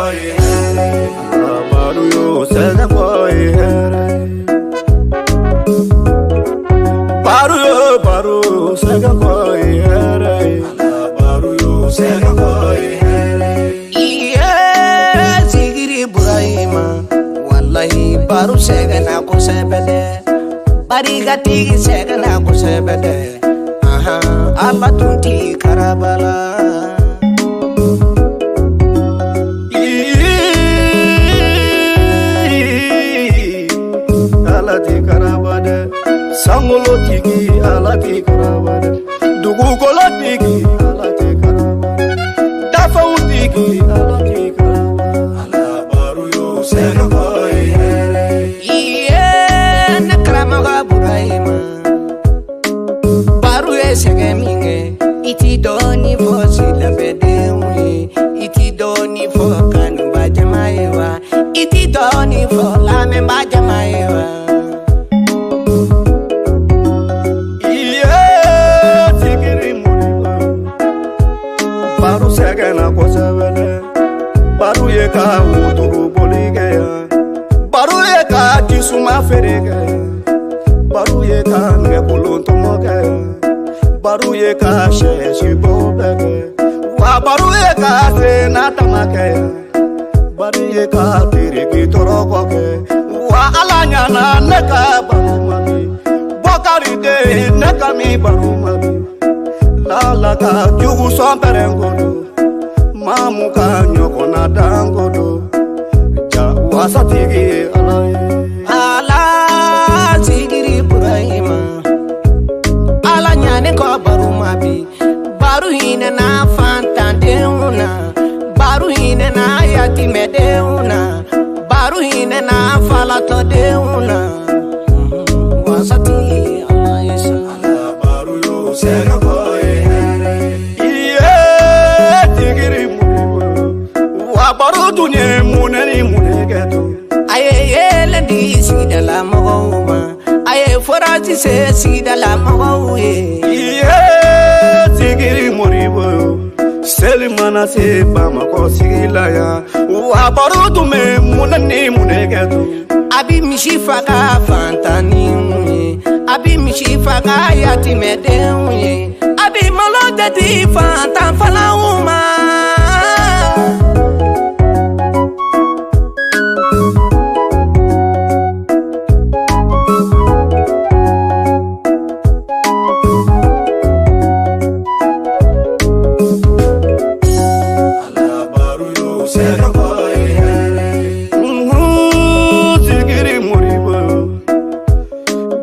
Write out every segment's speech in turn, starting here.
koi Barou yo sega koi Barou sega koi Barou yo sega koi Iya sigiri Burayma wallahi Barou sega na ko sebede bariga tigi sega na ko sebede Allah tunti karabala alati karabade sangolo tigi alati karabade dugu kolotigi alati karabade dafaw tigi alati karabade ala Barou yo sega koi iye nakrama Burayma Barou ye sega minge iti doni fo silabede iti doni fo kanu bajamaewa iti doni fo lame bajamaewa Barou sega na ko sebede Barou ye ka wuturu bolige Barou ye ka kisuma ferege Barou ye ka nge buluntu moge Barou ye ka sheshi bobege wa Barou ye ka se na tamake Barou ye ka tiriki torokoke wa alanya na neka Barou mami bokari de neka mi Barou mami la ka jugu somperengodo mamu ka nyoko na dangodo ja wasatigi ala sigiri Burayma ala nyane ko Barou mabi Barou ine na fantandeuna Barou ine na yatimedeuna Barou ine na falatodeuna wasatigi ala isa ala Barou yo sega koi Barou tunye muneni munegeto aye yele di Siguida la mogoma aye forati se Siguida la mogowe iye sigiri moribo selimana se Bamako sigila ya wa Barou tume muneni munegeto abi mishifa ka fantani abi mishifa ka yatimede abi malode di fantan falauma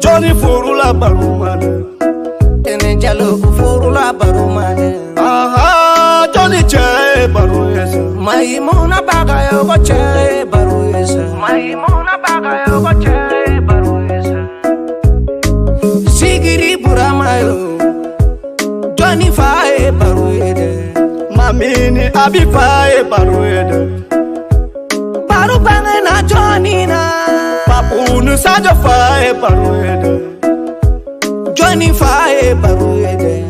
Johnny Furula Barou made Tene jalo Furula Barou made aha Johnny Che Barou yesa Maimuna baga yo go Che Barou yesa Maimuna baga yo go Che Barou yesa Sigiri Buramayo Johnny Faye Barou yede Mamini Abi Faye Barou yede Barou bange na Johnny na Papunu Sajo Faye Barou yede Johnny Faye Barou yede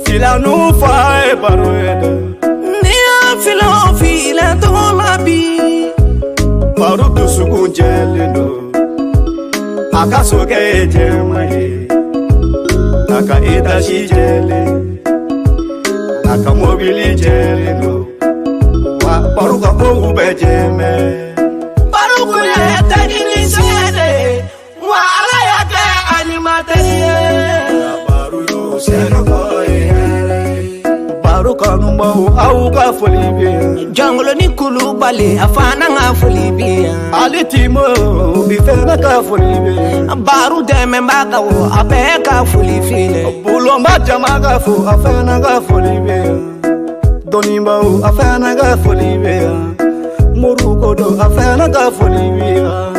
Filanu Faye Barou yede Nia fila to labi Barou tu SUGU jelendo Aka soke jemaye Aka etashi jele Aka mobili jelendo wa Barou ka bogu bejeme Barou kule tagini sede wa ala yake animaterie Barou yo sega koi Barou kanumba au ka folibe Jangolo ni kulubali afana nga folibe Ali timo bifena ka folibe Barou deme mbaga wo abe ka folifile BLONBA jama ka fo afena ka folibe DONI afena ka folibe Moruko do afena ka folibe